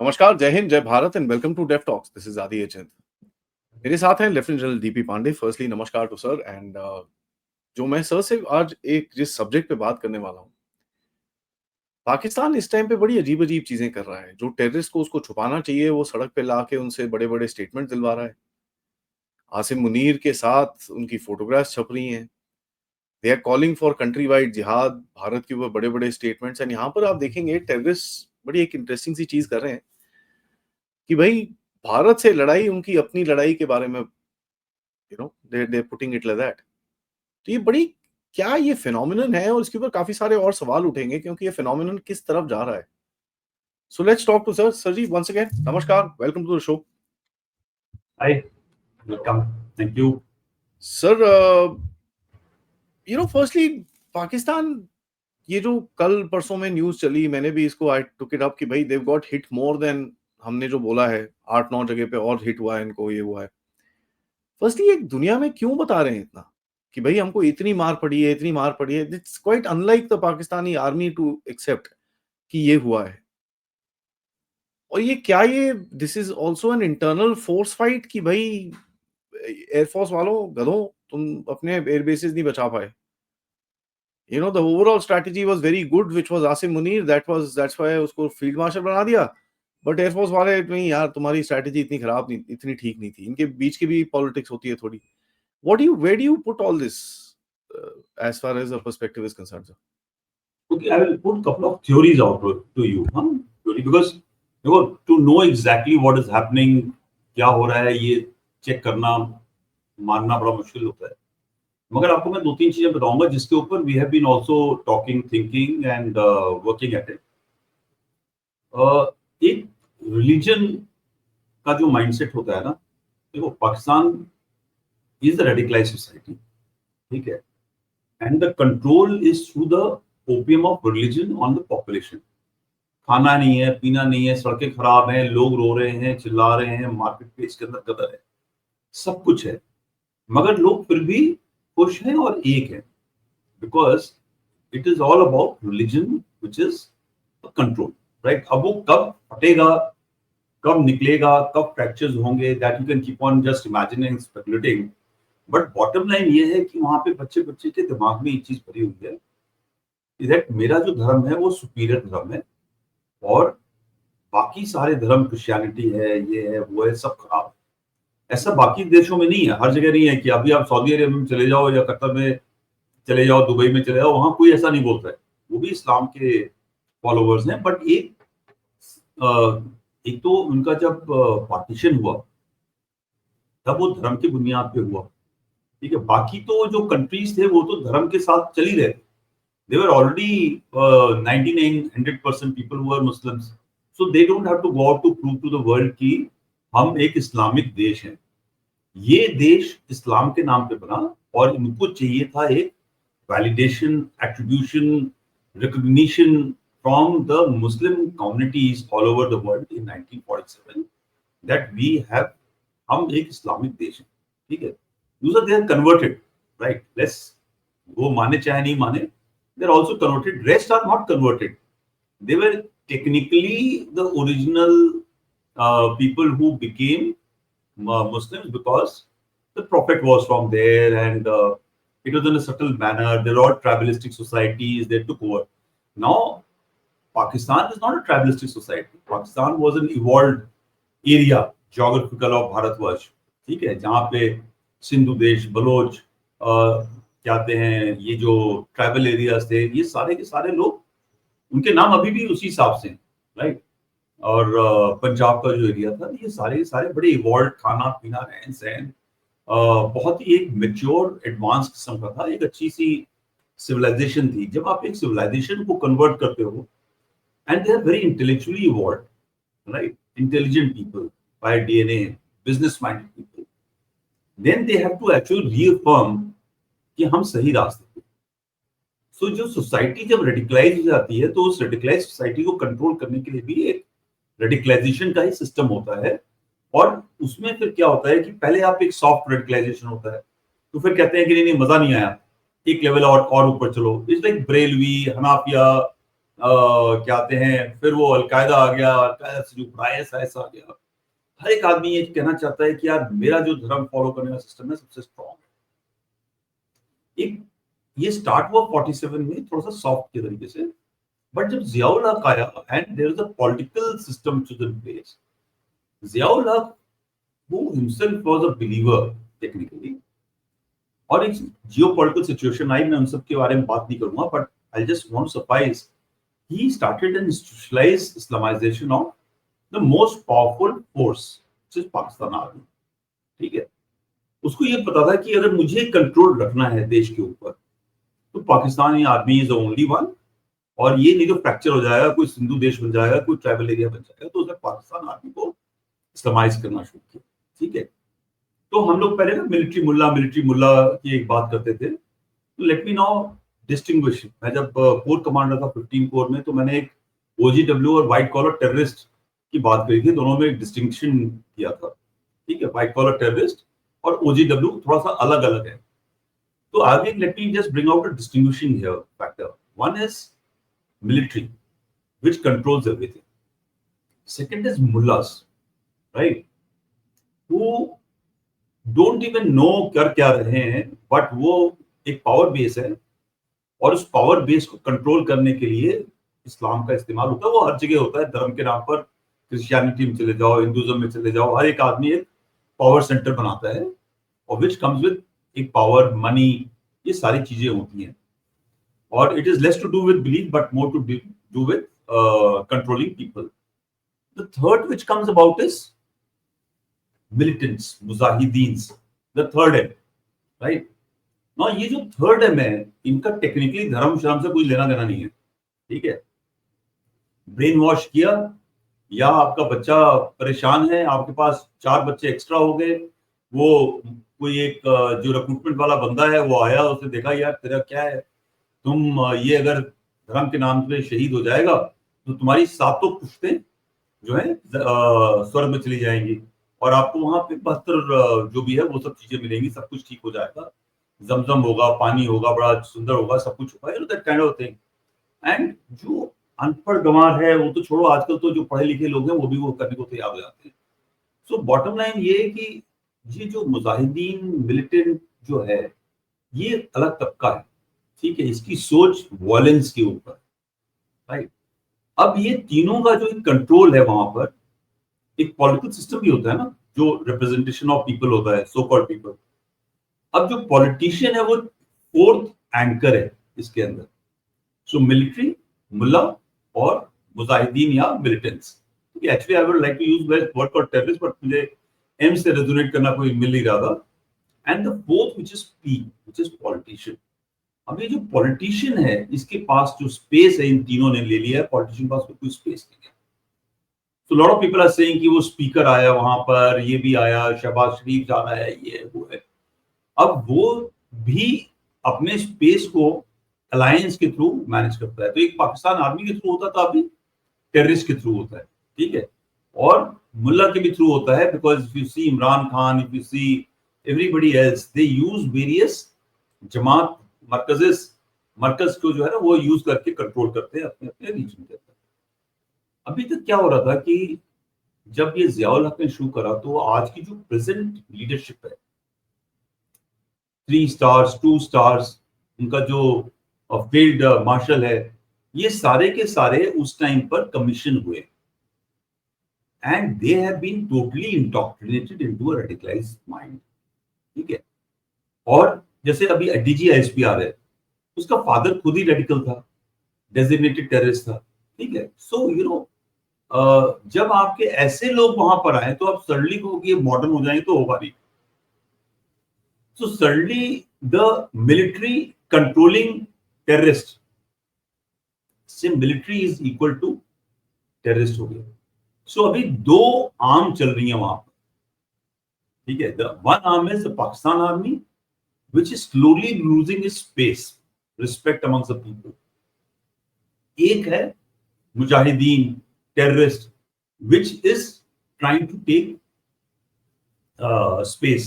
नमस्कार, जय हिंद, जय Bharat and welcome to def talks. This is Aadi एचंद। मेरे साथ हैं lieutenant general DP Pande. Firstly नमस्कार टू सर एंड जो मैं सर से आज एक जिस सब्जेक्ट पे बात करने वाला हूँ, पाकिस्तान इस टाइम पे बड़ी अजीब-अजीब चीजें कर रहा है। जो टेररिस्ट को उसको छुपाना चाहिए, वो सड़क पे लाके उनसे बड़े-बड़े स्टेटमेंट दिलवा रहा है। आसिम मुनीर के साथ उनकी फोटोग्राफ्स छप रही हैं। They are calling for countrywide जिहाद, भारत के ऊपर बड़े-बड़े स्टेटमेंट्स एंड यहाँ पर आप देखेंगे टेररिस्ट बड़ी एक इंटरेस्टिंग सी चीज कर रहे हैं कि भाई भारत से लड़ाई उनकी अपनी लड़ाई के बारे में दे पुटिंग इट लाइक दैट। तो ये बड़ी क्या ये फिनोमिनन है और इसके ऊपर काफी सारे और सवाल उठेंगे क्योंकि ये फिनोमिनन किस तरफ जा रहा है। So let's talk to sir. Sir ji, once again नमस्कार, welcome to the show. Hi, welcome. Thank you. Sir, firstly Pakistan, ये जो कल परसों में न्यूज चली, मैंने भी इसको आई टुक इट अप कि भाई देव गॉट हिट मोर देन हमने जो बोला है, 8-9 जगह पे और हिट हुआ है इनको, ये हुआ है। फर्स्टली एक दुनिया में क्यों बता रहे हैं इतना कि भाई हमको इतनी मार पड़ी है, इतनी मार पड़ी है। It's quite unlike the Pakistani army to accept कि ये हुआ है। और ये क्या, ये this is also an internal force fight कि भाई एयरफोर्स वालों, गधों, तुम अपने एयर बेसेस नहीं बचा पाए। The overall strategy was very good which was Asim Munir, that's why उसको फील्ड मार्शल बना दिया। बट एयरफोर्स वाले नहीं यार, तुम्हारी स्ट्रैटेजी इतनी खराब नहीं, इतनी ठीक नहीं थी। इनके बीच की भी पॉलिटिक्स होती है थोड़ी। Where do you put all this as far as the perspective is concerned, sir? Okay, I will put a couple of theories out to you, huh? Because to know exactly what is happening, क्या हो रहा है, ये check करना, मानना बड़ा मुश्किल होता है। मगर आपको मैं 2-3 चीजें बताऊंगा जिसके ऊपर we have been also talking, thinking and working at it. एक रिलीजन का जो माइंडसेट होता है ना, देखो Pakistan is the radicalised society, ठीक है, and the control is through the opium of religion on the population. खाना नहीं है, पीना नहीं है, सड़कें खराब हैं, लोग रो रहे हैं, चिल्ला रहे हैं, मार्केट प्लेस के अंदर गदर है, सब कुछ है, मगर लोग फिर भी खुश हैं और एक है, because it is all about religion which is control, right. अब वो कब फटेगा, कब निकलेगा, कब फ्रैक्चर्स होंगे, that you can keep on just imagining, speculating, but bottom line ये है कि वहां पे बच्चे बच्चे के दिमाग में ये चीज भरी हुई है, दैट मेरा जो धर्म है वो सुपीरियर धर्म है और बाकी सारे धर्म, क्रिश्चियनिटी है, ये है, वो है, सब खराब है। ऐसा बाकी देशों में नहीं है, हर जगह नहीं है कि अभी आप सऊदी अरब में चले जाओ या कतर में चले जाओ, दुबई में चले जाओ, वहां कोई ऐसा नहीं बोलता है, वो भी इस्लाम के फॉलोवर्स हैं। बट एक तो उनका जब पार्टीशन हुआ तब वो धर्म की बुनियाद पे हुआ, ठीक है। बाकी तो जो कंट्रीज थे वो तो धर्म के साथ चल ही रहे, they were already 99-100% people who are Muslims, so they don't have to go out to prove to the world कि हम एक इस्लामिक देश हैं। ये देश इस्लाम के नाम पे बना और इनको चाहिए था एक validation, attribution, recognition from the Muslim communities all over the world in 1947 that we have, हम एक इस्लामिक देश हैं, ठीक है। दूसरा, they are converted, right, let's, वो माने चाहे नहीं माने, they're also converted. Rest are not converted. They were technically the original people who became Muslims because the Prophet was from there, and it was in a subtle manner. There are tribalistic societies that took over. Now, Pakistan is not a tribalistic society. Pakistan was an evolved area, geographical of Bharatvarsh, ठीक है, जहाँ पे सिंधु देश, Bloch, कहते हैं, ये जो tribal areas थे, ये सारे के सारे लोग, उनके नाम अभी भी उसी हिसाब से, राइट। और पंजाब का जो एरिया था, ये सारे सारे बड़े इवॉल्व, खाना पीना, रहन सहन, बहुत ही एक मेच्योर एडवांस किस्म का था, एक अच्छी सी सिविलाइजेशन थी। जब आप एक सिविलाइजेशन को कन्वर्ट करते हो, and they are very intellectually evolve, right, intelligent people by DNA, business minded people, then they have to actually reaffirm कि हम सही रास्ते पे। सो जो सोसाइटी जब रेडिकलाइज हो जाती है, तो उस रेडिकलाइज सोसाइटी को कंट्रोल करने के लिए भी एक रेडिकलाइजेशन का ही सिस्टम होता है। और उसमें फिर क्या होता है कि पहले आप एक सॉफ्ट रेडिकलाइजेशन होता है, तो फिर कहते हैं कि नहीं, मजा नहीं आया, एक लेवल और ऊपर चलो। इट्स लाइक बरेलवी, हनाफिया, क्या आते हैं, फिर वो अलकायदा आ गया, अलकायदा से जो ISIS आ गया। हर एक आदमी ये कहना चाहता है कि यार मेरा जो धर्म फॉलो करने का सिस्टम है सबसे स्ट्रॉन्ग है। एक ये स्टार्ट हुआ 47 में थोड़ा सा सॉफ्ट के तरीके से, बट जब जियाउल हक आया and there is a political system to the place, Ziaul Haq who himself was a believer technically, और एक जियोपॉलिटिकल सिचुएशन आई, मैं उन सब के बारे में बात नहीं करूंगा, but I just want to suffice he started an institutionalized Islamization of the most powerful force, which is Pakistan Army। ठीक है, उसको ये पता था कि अगर मुझे कंट्रोल रखना है देश के ऊपर तो Pakistani army is only one, और ये नहीं तो फ्रैक्चर हो जाएगा, कोई सिंधु देश बन जाएगा, कोई ट्राइबल एरिया बन जाएगा। तो उसने पाकिस्तान आर्मी को इस्लामाइज करना शुरू किया। ठीक है, तो हम लोग पहले ना मिलिट्री मुल्ला की एक बात करते थे। तो लेट मी नाउ डिस्टिंग्विश। मैं जब कोर कमांडर था 15 कोर में, तो मैंने एक OGW और व्हाइट कॉलर टेररिस्ट की बात करी थी, दोनों में एक डिस्टिंक्शन किया था। ठीक है, व्हाइट कॉलर टेररिस्ट और OGW थोड़ा सा अलग अलग है। तो आगे let me just bring out a distinguishing here factor. One is military which controls everything. Second is mullahs, right? Who don't even know कर क्या रहे हैं, बट वो एक पावर बेस है, और उस पावर बेस को कंट्रोल करने के लिए इस्लाम का इस्तेमाल होता है। वो हर जगह होता है, धर्म के नाम पर क्रिश्चियनिटी में चले जाओ, हिंदुइज्म में चले जाओ, हर एक आदमी एक पावर सेंटर बनाता है, और विच कम्स विद एक पावर, मनी, ये सारी चीजें होती हैं। और it is less to do with belief but more to do with controlling people. The third which comes about is militants, मुजाहिदीन्स, the third M, right? Now ये जो थर्ड M है, इनका टेक्निकली धर्म शर्म से कुछ लेना देना नहीं है। ठीक है, ब्रेन वॉश किया, या आपका बच्चा परेशान है, आपके पास 4 बच्चे एक्स्ट्रा हो गए, वो कोई एक जो रिक्रूटमेंट वाला बंदा है वो आया, उसने देखा यार तेरा क्या है, तुम ये अगर धर्म के नाम पे शहीद हो जाएगा तो तुम्हारी 7 पुश्तें जो है स्वर्ग में चली जाएंगी, और आपको वहां पे 72 जो भी है वो सब चीजें मिलेंगी, सब कुछ ठीक हो जाएगा, जमजम होगा, पानी होगा, बड़ा सुंदर होगा, सब कुछ होगा, that kind of thing. And जो अनपढ़ गंवार है वो तो छोड़ो, आजकल तो जो पढ़े लिखे लोग हैं वो भी वो करने को तैयार हो जाते हैं। सो बॉटम लाइन ये है कि ये जो मुजाहिदीन मिलिटेंट जो है, ये अलग तबका है। ठीक है, इसकी सोच वॉयलेंस के ऊपर, राइट। अब ये तीनों का जो कंट्रोल है वहां पर, एक पॉलिटिकल सिस्टम भी होता है ना, जो रिप्रेजेंटेशन ऑफ पीपल होता है, सो कॉल्ड पीपल। अब जो पॉलिटिशियन है वो फोर्थ एंकर है इसके अंदर। सो मिलिट्री, मुल्ला और मुजाहिदीन या militants. Actually I would like to use word called terrorist, but मुझे एम से रेजोनेट करना कोई मिल नहीं रहा था। And the fourth which is P, which is politician. अब ये जो पॉलिटिशियन है, इसके पास जो स्पेस है इन तीनों ने ले लिया है, पॉलिटिशियन के पास कोई स्पेस नहीं है। तो lot of people are saying कि वो स्पीकर आया वहां पर, ये भी आया, शहबाज शरीफ जा रहा है, ये वो है। अब वो भी अपने स्पेस को अलायंस के थ्रू मैनेज करता है। तो एक पाकिस्तान आर्मी के थ्रू होता था, अभी टेररिस्ट के थ्रू होता है। ठीक है, और मुल्ला के भी थ्रू होता है, because if you see Imran Khan, if you see everybody else, they use various Jamaat Markaz को जो है ना वो यूज करके कंट्रोल करते हैं अपने अपने रीजन के अंदर। अभी तक क्या हो रहा था कि जब ये जियाउल हक ने शुरू करा, तो आज की जो प्रेजेंट लीडरशिप है, 3 स्टार्स 2 स्टार्स, उनका जो फील्ड मार्शल है, ये सारे के सारे उस टाइम पर कमीशन हुए, and they have been totally indoctrinated into a radicalised mind. ठीक है, और जैसे अभी DG ISPR है, उसका फादर खुद ही रेडिकल था, डेजिग्नेटेड टेररिस्ट था। ठीक है, सो यू नो जब आपके ऐसे लोग वहां पर आए, तो आप सडनली को ये मॉडर्न हो जाएंगे तो होगा नहीं। So suddenly the military controlling terrorist से military is equal to terrorist हो गया। सो अभी 2 आर्म चल रही है वहां पर। ठीक है, the one arm is the Pakistan army which is slowly losing its space, respect amongst the people. एक है Mujahideen, terrorist, which is trying to take space.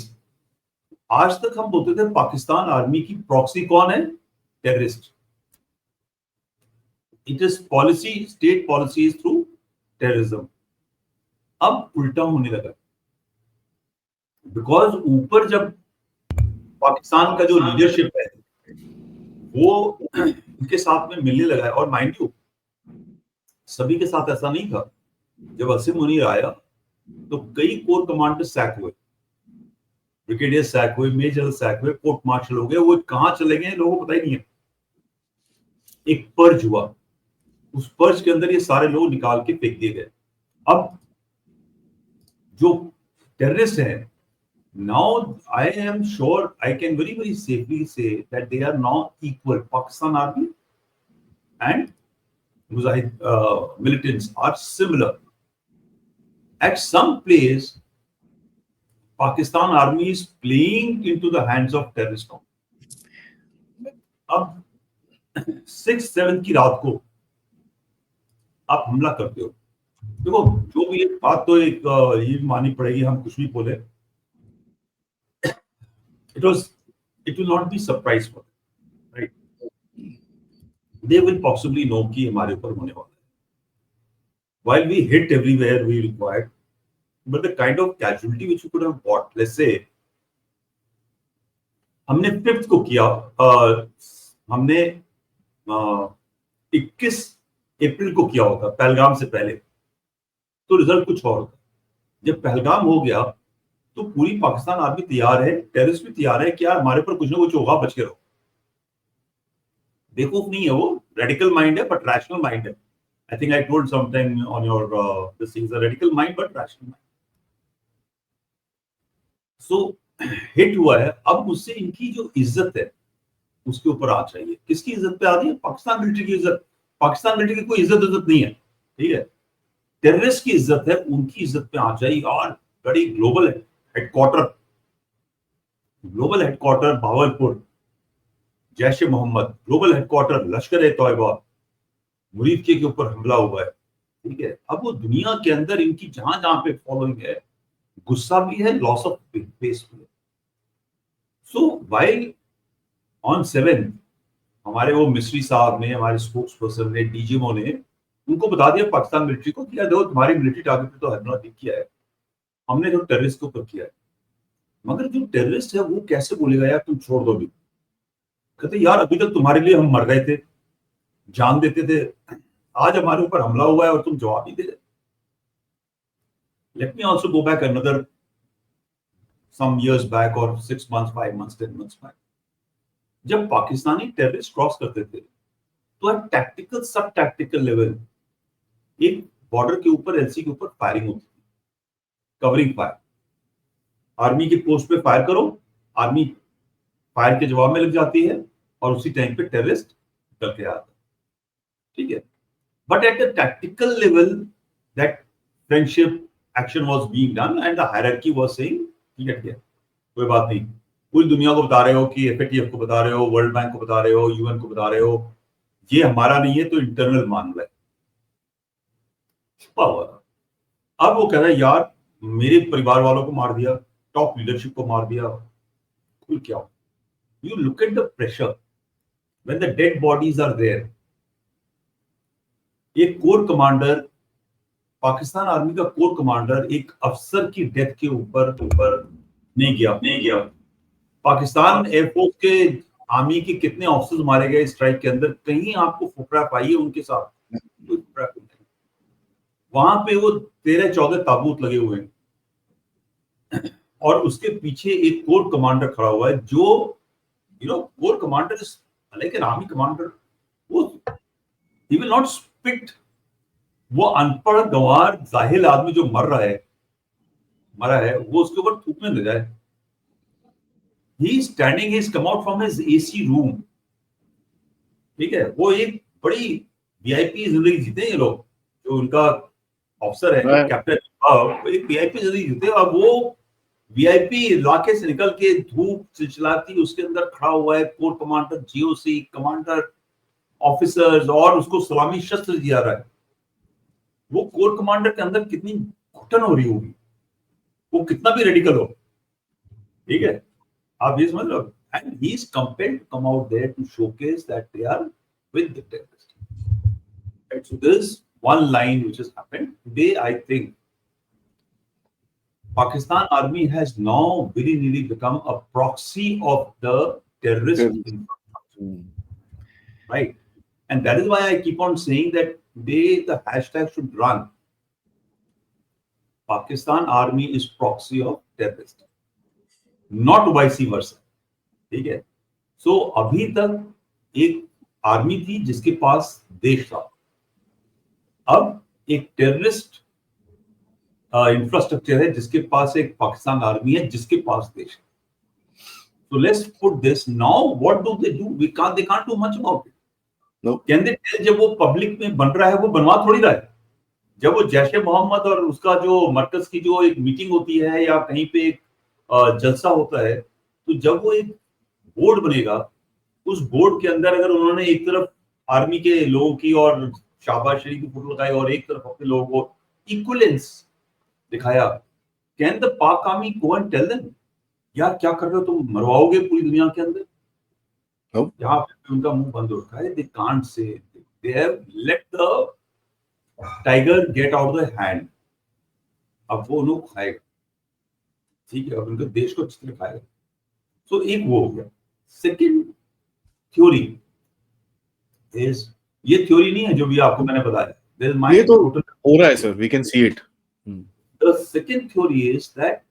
आज तक हम बोलते थे पाकिस्तान आर्मी की प्रॉक्सी कौन है? Terrorist. It is policy, state policy through terrorism. अब उल्टा होने लगा, बिकॉज ऊपर जब पाकिस्तान का जो लीडरशिप है वो उनके साथ में मिलने लगा है, और माइंड यू सभी के साथ ऐसा नहीं था। जब असीम मुनीर आया तो कई कोर कमांडर सैक हुए, ब्रिगेडियर सैक हुए, मेजर सैक हुए, कोर्ट मार्शल हो गए, वो कहां चले गए लोगों को पता ही नहीं है। एक पर्ज हुआ, उस पर्ज के अंदर ये सारे लोग निकाल के फेंक दिए गए। अब जो टेररिस्ट हैं, now I am sure I can very safely say that they are now equal. Pakistan Army and Mujahid militants are similar. At some place, Pakistan Army is playing into the hands of terrorists. अब 6-7 की रात को आप हमला करते हो, देखो जो भी एक बात तो एक ये माननी पड़ेगी, हम कुछ भी बोले, it will not be surprise for them, right? They will possibly know कि हमारे ऊपर होने वाला है. While we hit everywhere we required, but the kind of casualty which we could have bought, let's say हमने 5th को किया, हमने 21 अप्रैल को किया होता पहलगाम से पहले, तो रिजल्ट कुछ और होता। जब पहलगाम हो गया तो पूरी पाकिस्तान आर्मी तैयार है, टेररिस्ट भी तैयार है कि यार हमारे ऊपर कुछ ना कुछ होगा, बच के रहो। बेवकूफ नहीं है वो, रेडिकल माइंड है बट रैशनल माइंड है। I think I told sometime on your this is a radical mind but rational mind. So hit हुआ है, अब उससे इनकी जो इज्जत है उसके ऊपर आ चाहिए। किसकी इज्जत पे आ रही है? पाकिस्तान मिलिट्री की इज्जत। पाकिस्तान मिलिट्री की कोई इज्जत नहीं है, ठीक है, टेररिस्ट की इज्जत है, उनकी इज्जत पे आ जाएगी। और बड़ी ग्लोबल हेडक्वार्टर भावलपुर, जैश ए मोहम्मद ग्लोबल हेडक्वार्टर, लश्कर ए तौयबा, मुरीद के ऊपर हमला हुआ है, ठीक है। अब वो दुनिया के अंदर इनकी जहां जहां पे फॉलोइंग है, गुस्सा भी है, लॉस ऑफ फेस भी है। सो व्हाइल ऑन 7 हमारे वो मिस्ट्री साहब ने, हमारे स्पोक्स पर्सन ने, डीजीएमओ ने उनको बता दिया पाकिस्तान मिलिट्री को, किया देखो तुम्हारी मिलिट्री टारगेट पे तो हमला नहीं किया है, हमने जो टेररिस्ट के ऊपर किया है। मगर जो टेररिस्ट है वो कैसे बोलेगा यार तुम छोड़ दो अभी? कहते यार अभी तक तुम्हारे लिए हम मर गए थे, जान देते थे, आज हमारे ऊपर हमला हुआ है और तुम जवाब नहीं दे रहे। Let me also go back another some years back or 6 months, 5 months, 10 months back, जब पाकिस्तानी टेररिस्ट क्रॉस करते थे तो एट टैक्टिकल सब टैक्टिकल लेवल एक बॉर्डर के ऊपर, एलसी के ऊपर फायरिंग होती थी, कवरिंग फायर। आर्मी के पोस्ट पे फायर करो, आर्मी फायर के जवाब में लग जाती है और उसी टाइम पे टेररिस्ट निकल के आता है, ठीक है। But at the tactical level that friendship action was being done and the hierarchy was saying ठीक है, कोई बात नहीं, पूरी दुनिया को बता रहे हो कि एफएटीएफ को बता रहे हो, वर्ल्ड बैंक को बता रहे हो, यूएन को बता रहे हो, ये हमारा नहीं है तो इंटरनल मामला है, छुपा हुआ। अब वो कह रहा है यार मेरे परिवार वालों को मार दिया, टॉप लीडरशिप को मार दिया, खुल क्या? You look at the pressure when the dead bodies are there. एक कोर कमांडर, पाकिस्तान आर्मी का कोर कमांडर एक अफसर की डेथ के ऊपर नहीं गया। पाकिस्तान एयरफोर्स के आर्मी के कितने ऑफिसर्स मारे गए स्ट्राइक के अंदर, कहीं आपको फुकरा पाइए उनके साथ? कोई फुकरा नहीं। वहां पे वो 13-14 ताबूत लगे हुए हैं और उसके पीछे एक कोर कमांडर खड़ा हुआ है जो core commander is like an army commander. वो ही विल नॉट स्पिट। वो अनपढ़ गंवार जाहिल आदमी जो मरा है वो उसके ऊपर थूकने लग जाए। He is standing, he's come out from his AC room, ठीक है। वो एक बड़ी वीआईपी जिंदगी जीते हैं ये लोग, जो उनका ऑफिसर है कैप्टन, एक वीआईपी जिंदगी जीते। अब वो वीआईपी इलाके से निकल के धूप चिलचिलाती उसके अंदर खड़ा हुआ है core commander, GOC commander, officers, और उसको सलामी शस्त्र दिया रहा है। वो कोर कमांडर के अंदर कितनी घुटन हो रही होगी, वो कितना भी रेडिकल हो, ठीक है। आप ये समझ लो, and he is compelled to come out there to showcase that they are with the terrorist. Right? So there is one line which has happened today. I think Pakistan army has now very nearly become a proxy of the terrorist Terrorist. infrastructure, right? And that is why I keep on saying that the hashtag should run. Pakistan army is proxy of terrorist, not vice versa. ठीक है? So अभी तक एक army थी जिसके पास देश था, अब एक टेररिस्ट इंफ्रास्ट्रक्चर है जिसके पास एक पाकिस्तान आर्मी है जिसके पास देश है. So let's put this now. What do? They can't do much about it. No. Can they tell जब वो पब्लिक में बन रहा है, वो बनवा थोड़ी रहा है. जब वो जैश ए मोहम्मद और उसका जो मरकज की जो एक मीटिंग होती है या कहीं पे एक जलसा होता है, तो जब वो एक बोर्ड बनेगा, उस बोर्ड के अंदर अगर उन्होंने एक तरफ आर्मी के लोगों की और शाहबाज शरीफ की फोटो लगाई और एक तरफ अपने लोगों को इक्वलेंस दिखाया, can the Pak army go and tell them यार क्या कर रहे हो तुम, मरवाओगे पूरी दुनिया के अंदर? No. यहाँ पे उनका मुंह बंद हो रखा है. They can't say, they have let the tiger get out the hand. अब वो उन्हें खाएगा, ठीक है, अब उनके देश को अच्छी तरह खाएगा. तो एक वो हो गया. सेकेंड थ्योरी इज, ये थ्योरी नहीं है जो भी आपको मैंने बताया, देयर इज माय ये तो हो रहा है sir, we can see it. The second theory is that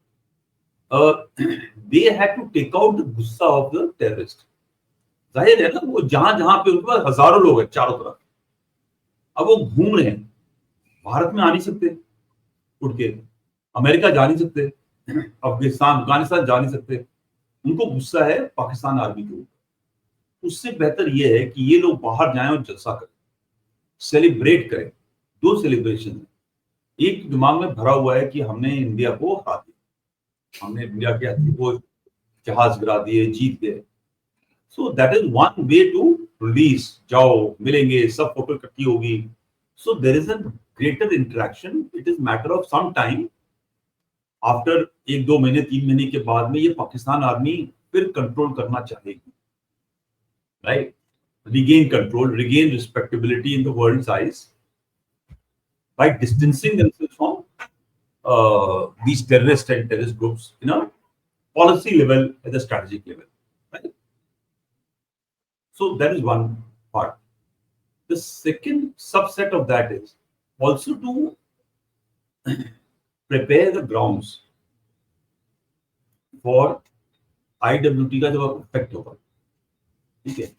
they had to take out the गुस्सा of the terrorist. जाहिर है ना, वो जहां पे उनके पास हजारों लोग हैं चारों तरफ, अब वो घूम रहे हैं, भारत में आ नहीं सकते उठ के, अमेरिका जा नहीं सकते, अफगानिस्तान जा नहीं सकते, उनको गुस्सा है पाकिस्तान आर्मी के ऊपर. उससे बेहतर ये है कि ये लोग बाहर जाएं और जलसा करें, सेलिब्रेट करें. दो सेलिब्रेशन है, एक दिमाग में भरा हुआ है कि हमने इंडिया को हरा दिया, हमने इंडिया के हाथी को जहाज गिरा दिए, जीत गए. So that is one way to release, जाओ मिलेंगे, सब फोटो इकट्ठी होगी. So there is a greater interaction. It is matter of some time, after 1-2 महीने 3 महीने के बाद में ये पाकिस्तान आर्मी फिर कंट्रोल करना चाहेगी, right? Regain control, regain respectability in the world's eyes by distancing themselves from these terrorist and terrorist groups in a policy level, at the strategic level, right? So that is one part. The second subset of that is also to prepare the grounds for IWT का जब affect होगा, ठीक है?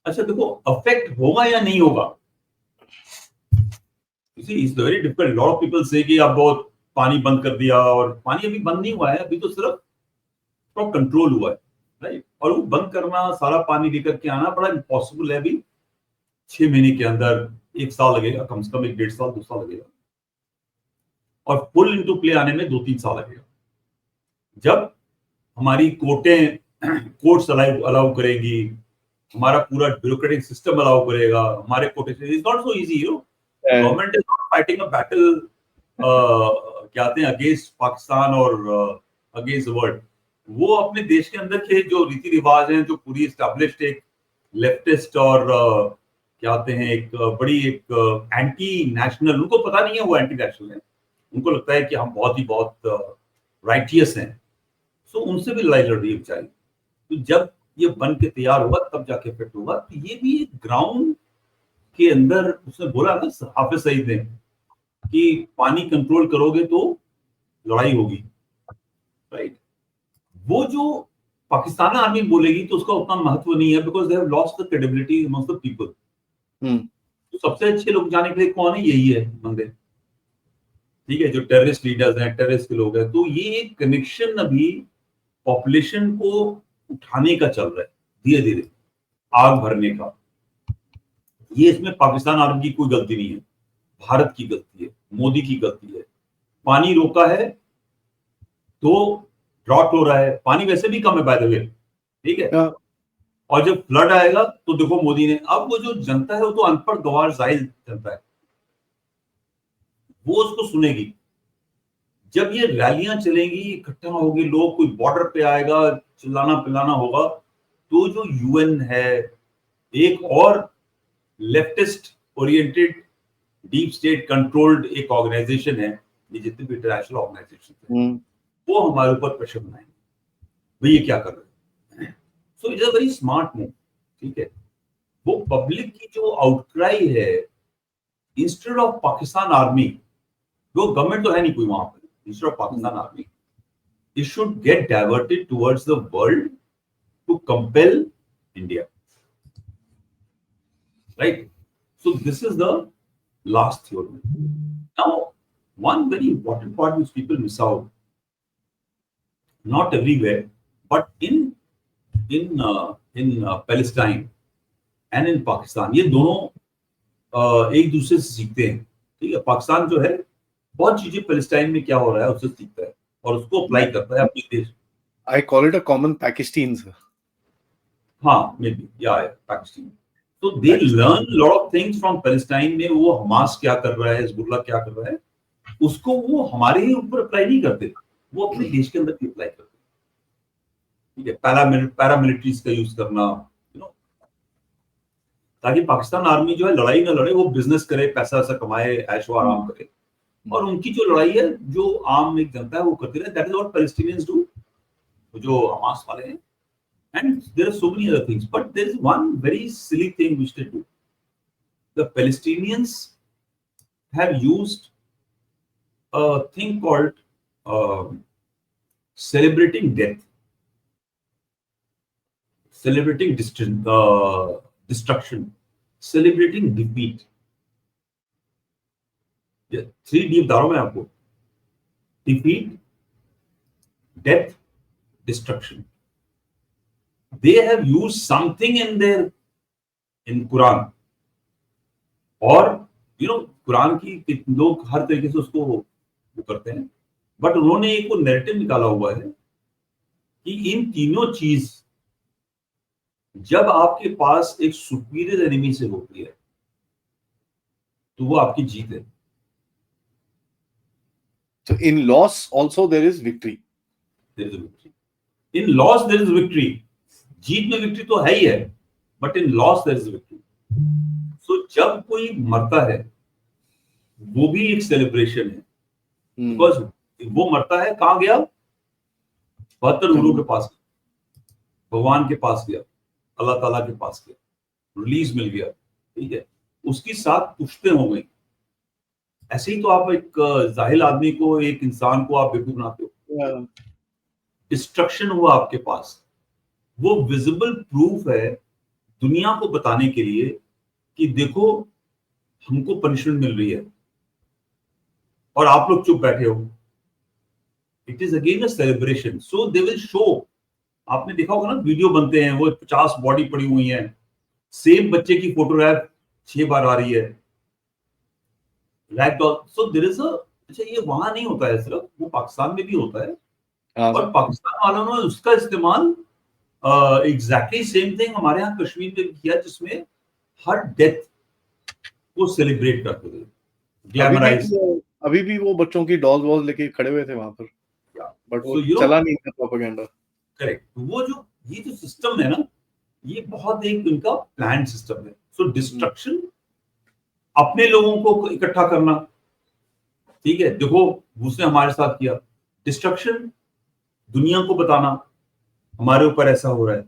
अच्छा देखो, affect होगा या नहीं होगा, See, it's very difficult. A lot of people say कि अब बहुत पानी बंद कर दिया, और पानी अभी बंद नहीं हुआ है, अभी तो सिर्फ कंट्रोल हुआ है, राइट? और वो बंद करना, सारा पानी लेकर के आना बड़ा इम्पॉसिबल है. अभी 6 महीने के अंदर 1 साल लगेगा, कम से कम 1-1.5 साल 2 साल लगेगा, और फुल इनटू प्ले आने में 2-3 साल लगेगा. जब हमारी कोर्ट्स अलाउ करेगी, हमारा पूरा ब्यूरोक्रेटिक सिस्टम अलाउ करेगा, हमारे court, is not so easy, you know. Government is not fighting a battle against Pakistan or against the world. वो अपने देश के अंदर के जो रीति रिवाज हैं, जो पूरी एस्टैब्लिश्ड एक लेफ्टिस्ट और एक बड़ी एक एंटी नेशनल, उनको पता नहीं है वो एंटी नेशनल है, उनको लगता है कि हम बहुत राइटियस हैं. सो उनसे भी लड़ाई लड़ रही है बेचारी. तो जब ये बन के तैयार होगा तब जाके इफेक्ट होगा. तो ये भी एक ग्राउंड के अंदर, उसने बोला ना हाफिज सईद ने कि पानी कंट्रोल करोगे तो लड़ाई होगी, राइट? वो जो पाकिस्तान आर्मी बोलेगी तो उसका उतना महत्व नहीं है, because they have lost the credibility amongst the people. तो सबसे अच्छे लोग जाने के लिए कौन है? यही है बंदे, ठीक है, जो टेररिस्ट लीडर्स हैं, टेररिस्ट के लोग हैं. तो ये एक कनेक्शन अभी पॉपुलेशन को उठाने का चल रहा है, धीरे धीरे आग भरने का. ये इसमें पाकिस्तान आर्मी की कोई गलती नहीं है, भारत की गलती है, मोदी की गलती है. पानी रोका है तो ड्रॉट हो रहा है, पानी वैसे भी कम है बाय द वे, ठीक है. और जब फ्लड आएगा तो देखो मोदी ने, अब वो जो जनता है वो तो अनपढ़ गवार जाहिल जनता है, वो उसको सुनेगी. जब ये रैलियां चलेंगी, इकट्ठा होगी लोग, कोई बॉर्डर पे आएगा, चिल्लाना पिल्लाना होगा, तो जो यूएन है, एक और leftist oriented deep state controlled एक ऑर्गेनाइजेशन है, ये जितने भी इंटरनेशनल ऑर्गेनाइजेशन है वो हमारे ऊपर प्रेशर बनाएंगे, भाई ये क्या कर रहे हैं। So it is a very smart move, ठीक है। वो पब्लिक की जो आउटक्राई है, इंस्टेड ऑफ पाकिस्तान आर्मी, वो गवर्नमेंट तो है नहीं कोई वहां पर, instead of Pakistan army, it should get diverted towards the world to compel India, right? So this is the last theory. Now, one very important part which people miss out, not everywhere, but in Palestine and in Pakistan, ये दोनों एक दूसरे से सीखते हैं, ठीक है। पाकिस्तान जो है बहुत चीजें पैलेस्टाइन में क्या हो रहा है उससे सीखता है और उसको अप्लाई करता है अपने देश। I call it a common Pakistan, sir. हाँ, maybe, yeah, Pakistan. So they learn a lot of things from Palestine में, वो हमास क्या कर रहा है, हिजबुल्लाह क्या कर रहा है, उसको वो हमारे ही ऊपर अप्लाई नहीं करते, वो अपने देश के अंदर भी अप्लाई करते, ठीक है। पैरामिलिट्रीज का यूज करना, यू नो, ताकि पाकिस्तान आर्मी जो है लड़ाई ना लड़े, वो बिजनेस करे, पैसा ऐसा कमाए, ऐशो आराम करे, और उनकी जो लड़ाई है जो आम एक जनता है वो करती रहे। That is what Palestinians do, जो हमास वाले हैं। And there are so many other things, but there is one very silly thing which they do. The Palestinians have used a thing called celebrating death, celebrating destruction, celebrating defeat. 3D बता रहा हूं मैं आपको, defeat, death, destruction. They have used something in Quran, और कुरान की लोग हर तरीके से उसको वो करते हैं, बट उन्होंने एक नैरेटिव निकाला हुआ है कि इन तीनों चीज जब आपके पास एक सुपीरियर एनिमी से होती है तो वो आपकी जीत है। So in loss also there is victory. There is a victory. In loss there is victory. जीत में विक्ट्री तो है ही है, but in loss there is victory. So जब कोई मरता है वो भी एक सेलिब्रेशन है, बिकॉज वो मरता है, कहां गया, 72 नूरों के पास, भगवान के पास गया, अल्लाह ताला के पास गया, रिलीज मिल गया, ठीक है, उसकी साथ पुश्तें हो गई। ऐसे ही तो आप एक जाहिल आदमी को, एक इंसान को आप बेवकूफ बनाते हो। डिस्ट्रक्शन हुआ आपके पास, वो विजिबल प्रूफ है दुनिया को बताने के लिए कि देखो हमको पनिशमेंट मिल रही है और आप लोग चुप बैठे हो। It is again a celebration, so they will show. आपने देखा होगा ना, वीडियो बनते हैं, वो 50 बॉडी पड़ी हुई है, सेम बच्चे की फोटोग्राफ 6 बार आ रही है, ragdoll. So there is a, अच्छा ये वहां नहीं होता है सिर्फ, वो पाकिस्तान में भी होता है, और पाकिस्तान वालों ने उसका इस्तेमाल एग्जैक्टली सेम थिंग हमारे यहाँ कश्मीर में किया, जिसमें हर डेथ को सेलिब्रेट करते थे, ग्लैमराइज। अभी भी वो बच्चों की डॉल्स वॉल्स लेके खड़े हुए थे वहां पर, बट वो चला नहीं था प्रोपेगेंडा। करेक्ट। वो जो ये जो सिस्टम है ना, ये बहुत एक इनका प्लान सिस्टम है। सो डिस्ट्रक्शन, अपने लोगों को इकट्ठा करना, ठीक है, देखो उसने हमारे साथ किया। डिस्ट्रक्शन, दुनिया को बताना हमारे ऊपर ऐसा हो रहा है।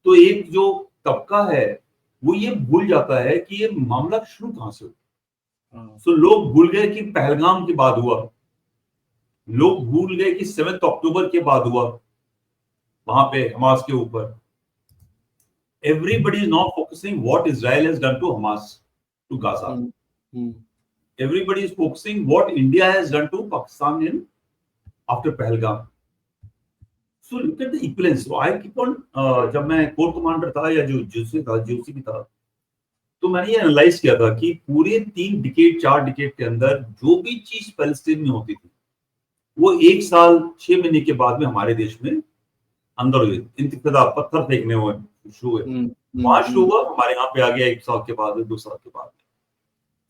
तो एक जो तबका है वो ये भूल जाता है कि ये मामला शुरू कहां से हुआ। सो लोग भूल गए कि पहलगाम के बाद हुआ, लोग भूल गए कि 7 अक्टूबर के बाद हुआ वहां पे हमास के ऊपर। Everybody is not focusing what Israel has done to Hamas, to Gaza. Everybody is focusing what India has done to Pakistan in after Pahalgam. So look at the equivalence. So I keep on, जब मैं core commander था या जो GOC भी था, तो मैंने ये एनालाइज किया था कि पूरे 3 डिकेड 4 डिकेड के अंदर जो भी चीज पैलेस्टीन में होती थी वो 1 साल 6 महीने के बाद में हमारे देश में अंदर हुई। इंतिफादा, पत्थर फेंकने हुए शुरू हुए, वहां शुरू हुआ, हमारे यहाँ पे आ गया 1 साल के बाद, 2 साल के बाद।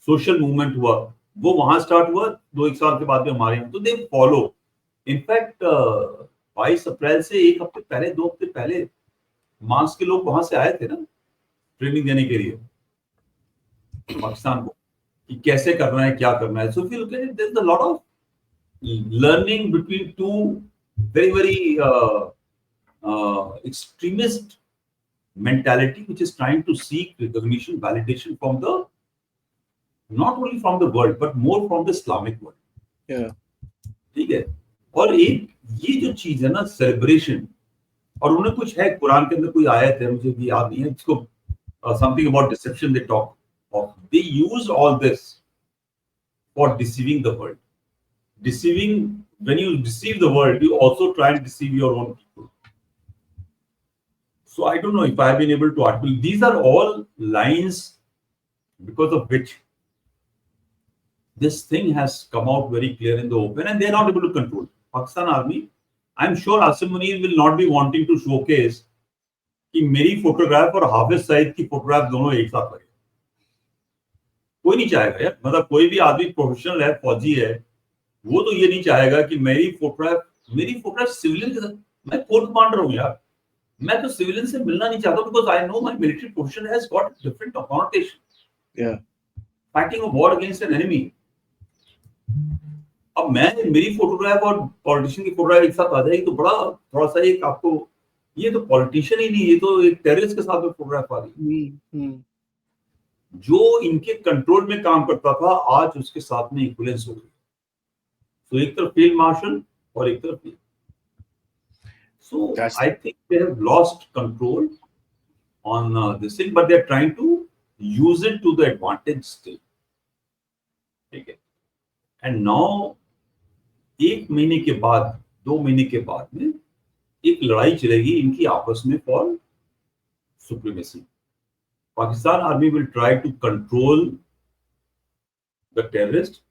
सोशल मूवमेंट हुआ, वो वहां स्टार्ट हुआ, 2-1 साल के बाद में हमारे यहाँ। तो दे फॉलो। इनफैक्ट 22 अप्रैल से 1 हफ्ते पहले, 2 हफ्ते पहले मास के लोग वहां से आए थे ना ट्रेनिंग देने के लिए पाकिस्तान को। कि कैसे करना है, क्या करना है. So if you look at it, there's a lot of learning between two very extremist mentality, which is trying to seek recognition, validation from the, not only from the world but more from the Islamic world. Yeah. ठीक है. और एक ये जो चीज है ना, celebration, और उन्हें कुछ है कुरान के अंदर, कोई आयत है मुझे भी याद नहीं है, जिसको something about deception they talk of. They use all this for deceiving the world. Deceiving, when you deceive the world, you also try and deceive your own people. So I don't know if I've been able to articulate. These are all lines because of which this thing has come out very clear in the open, and they're not able to control. Pakistan Army, I'm sure Asim Munir will not be wanting to showcase कि मेरी photograph और हाफिज सईद की photograph दोनों एक साथ लगे. कोई नहीं चाहेगा यार. मतलब कोई भी आदमी प्रोफेशनल है, फौजी है, वो तो ये नहीं चाहेगा कि मेरी फोटोग्राफ सिविलियन के साथ. मैं कोर कमांडर हूं यार, मैं तो सिविलियन से मिलना नहीं चाहता, because I know my military profession has got different connotation. Yeah. Fighting a war against an enemy. अब मेरी फोटोग्राफ और पॉलिटिशियन की फोटोग्राफ एक साथ आ जाएगी तो बड़ा थोड़ा सा एक आपको, ये तो पॉलिटिशियन ही नहीं, ये तो एक टेररिस्ट के साथ में फोटोग्राफ आ रही है. जो इनके कंट्रोल में काम करता था, आज उसके साथ में इक्विवेलेंस हो गई. तो एक तरफ फील्ड मार्शल और एक तरफ. So I think they have lost control on this thing, but they're trying to use it to the advantage still. ठीक है. And now 1 महीने के बाद, 2 महीने के बाद में एक लड़ाई चलेगी इनकी आपस में for supremacy. Pakistan Army will try to control the terrorist,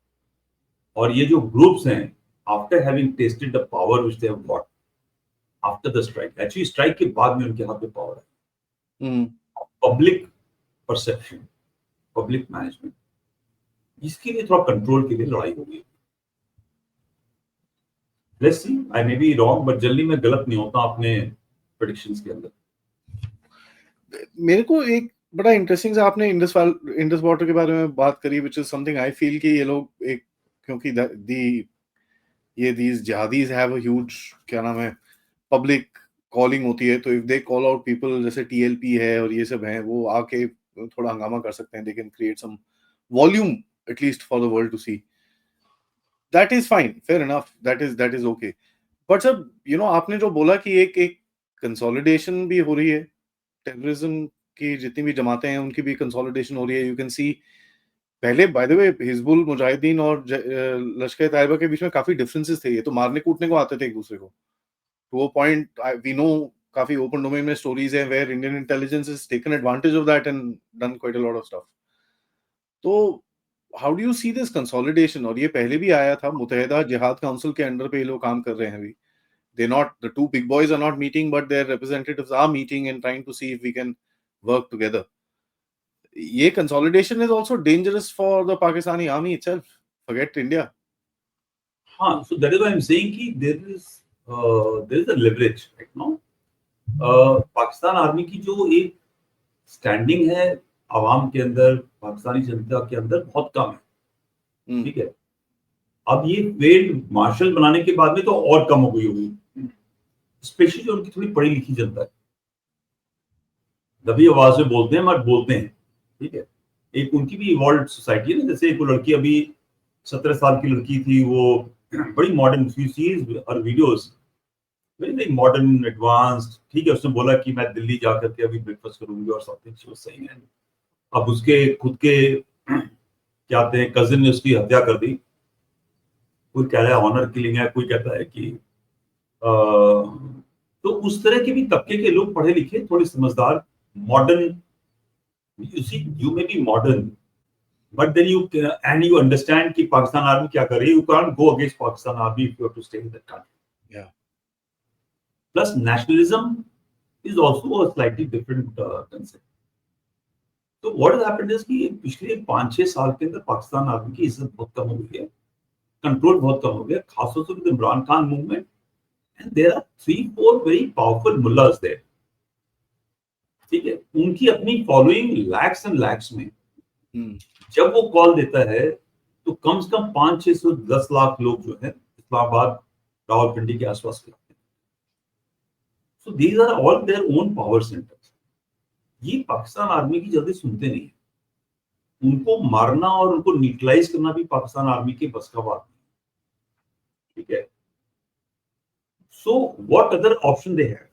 और ये जो ग्रुप्स हैं, after having tasted the power which they have got after the strike, actually strike के बाद में उनके हाथ में पावर है. पब्लिक परसेप्शन, पब्लिक मैनेजमेंट, इसके लिए थोड़ा कंट्रोल के लिए लड़ाई होगी. Let's see, I may be wrong, but जल्दी मैं गलत नहीं होता अपने प्रेडिक्शंस के अंदर. मेरे को एक बड़ा इंटरेस्टिंग सा आपने इंडस वाटर के बारे में बात करी, which is something I feel कि ये लोग एक, क्योंकि these jihadis have a huge, क्या नाम है, पब्लिक कॉलिंग होती है, तो if they call out people, जैसे टीएलपी है और ये सब हैं, वो आके थोड़ा हंगामा कर सकते हैं. They can create some volume at least for the world to see. That is fine, fair enough, that is okay. But sir, you know, आपने जो बोला कि एक कंसोलिडेशन भी हो रही है, टेररिज्म की जितनी भी जमातें हैं उनकी भी कंसोलिडेशन हो रही है. यू कैन सी, पहले by the way Hizbul Mujahideen और लश्कर तैयबा के बीच में काफी डिफरेंसेस थे. ये तो मारने कूटने को आते थे एक दूसरे को. To a point, we know काफी open domain में stories हैं where Indian intelligence has taken advantage of that and done quite a lot of stuff. तो how do you see this consolidation? और ये पहले भी आया था, मुत्तहिदा जिहाद काउंसिल के अंडर पे ये लोग काम कर रहे हैं अभी. The two big boys are not meeting, but their representatives are meeting and trying to see if we can work together. ये consolidation is also dangerous for the Pakistani army itself. Forget India. हाँ, so that is why I'm saying कि there is a leverage right now. Pakistan army की जो एक standing है आवाम के अंदर, पाकिस्तानी जनता के अंदर बहुत कम है. ठीक है. अब ये फील्ड मार्शल बनाने के बाद में तो और कम हो गई होगी, स्पेशली जो उनकी थोड़ी पढ़ी लिखी जनता है. दबी आवाज में बोलते हैं मत बोलते हैं. ठीक है. एक उनकी भी इवॉल्व सोसाइटी है ना, जैसे एक लड़की अभी 17 साल की लड़की थी, वो बड़ी मॉडर्न, और वीडियोस वेरी मॉडर्न, एडवांस्ड. ठीक है. उसने बोला कि मैं दिल्ली जाकर के अभी ब्रेकफास्ट करूंगी और समथिंग शी वाज सेइंग. अब उसके खुद के क्या कहते हैं कजिन ने उसकी हत्या कर दी. कोई कह रहा है ऑनर किलिंग है, कोई कहता है कि तो उस तरह के भी तबके के लोग, पढ़े लिखे, थोड़े समझदार, modern. You see, you may be modern, but then you understand कि पाकिस्तान आर्मी क्या कर रही है. You can't go against Pakistan Army if you have to stay in that country. Yeah. Plus nationalism is also a slightly different concept. So what has happened is कि पिछले 5-6 साल के अंदर पाकिस्तान आर्मी की इज्जत बहुत कम हो गई है, कंट्रोल बहुत कम हो गया, खासतौर से with Imran Khan movement. And there are 3-4 very powerful mullahs there. ठीक है. उनकी अपनी फॉलोइंग लैक्स एंड लैक्स में. जब वो कॉल देता है तो कम से कम 500-610 लाख लोग जो है इस्लामाबाद, रावलपिंडी के आसपास के। So these are all their own power centres. ये पाकिस्तान आर्मी की जल्दी सुनते नहीं है। उनको मारना और उनको न्यूट्रलाइज करना भी पाकिस्तान आर्मी के बस का बात नहीं, ठीक है। So what other option they have?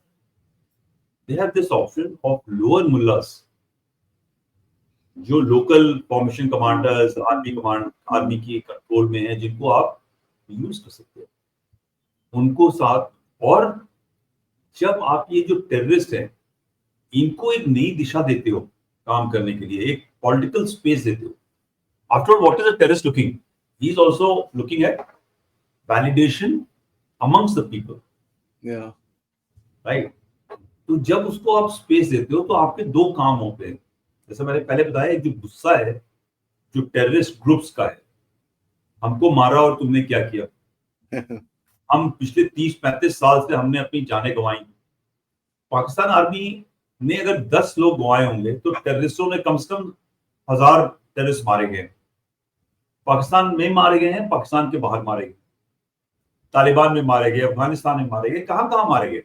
They have this option of lower mullahs, जो लोकल फॉर्मेशन कमांडर्स, आर्मी की कंट्रोल में है, जिनको आप यूज कर सकते हो उनको साथ। और जब आप ये जो टेररिस्ट हैं इनको एक नई दिशा देते हो काम करने के लिए, एक पॉलिटिकल स्पेस देते हो। After what is a terrorist looking? He is also looking at validation amongst the people, right. तो जब उसको आप स्पेस देते हो तो आपके दो काम होते हैं। जैसे मैंने पहले बताया, एक जो गुस्सा है जो टेररिस्ट ग्रुप्स का है, हमको मारा और तुमने क्या किया। हम पिछले 30-35 साल से हमने अपनी जानें गंवाई। पाकिस्तान आर्मी ने अगर 10 लोग गंवाए होंगे तो टेररिस्टों ने कम से कम 1000 टेररिस्ट मारे गए। पाकिस्तान में मारे गए हैं, पाकिस्तान के बाहर मारे गए, तालिबान में मारे गए, अफगानिस्तान में मारे गए, कहां कहां मारे गए।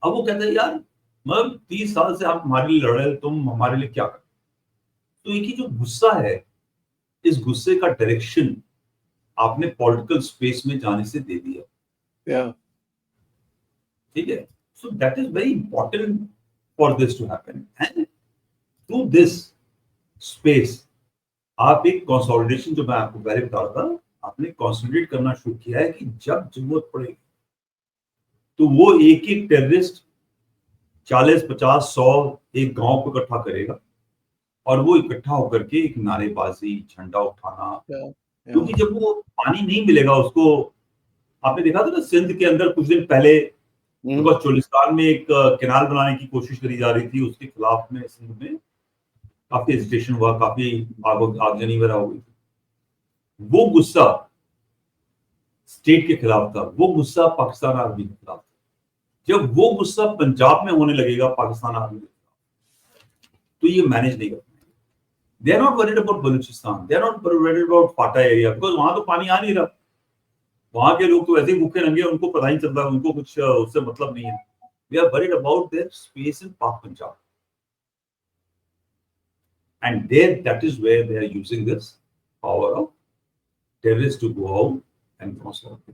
अब वो कहते हैं यार मतलब 30 साल से आप हमारे लिए लड़ रहे, तुम हमारे लिए क्या कर। तो एक ही जो गुस्सा है, इस गुस्से का डायरेक्शन आपने पॉलिटिकल स्पेस में जाने से दे दिया, ठीक है। So that is very important for this to happen, and through this space आप एक कंसोलिडेशन, जो मैं आपको पहले बता रहा था, आपने कंसोलिडेट करना शुरू किया है कि जब जरूरत पड़ेगी तो वो एक एक टेररिस्ट 40-50-100 एक गांव को इकट्ठा करेगा और वो इकट्ठा होकर के एक नारेबाजी, झंडा उठाना। क्योंकि जब वो पानी नहीं मिलेगा उसको, आपने देखा था ना सिंध के अंदर कुछ दिन पहले चोलिस्तान में एक कैनाल बनाने की कोशिश करी जा रही थी, उसके खिलाफ में सिंध में काफी एजिटेशन हुआ, काफी आगजनी वगैरह हो गई थी। वो गुस्सा स्टेट के खिलाफ था, वो गुस्सा पाकिस्तान आर्मी के खिलाफ था। जब वो गुस्सा पंजाब में होने लगेगा पाकिस्तान आर्मी के खिलाफ, तो ये मैनेज नहीं कर पाएंगे। They are not worried about Balochistan, they are not worried about FATA area, because वहां तो पानी आ नहीं रहा। वहां के लोग तो ऐसे ही भूखे नंगे, उनको पता ही चलता है, उनको कुछ उससे मतलब नहीं है। We are worried about their space in Pak Punjab, and there that is where they are using this power of terrorists to go out and cross over.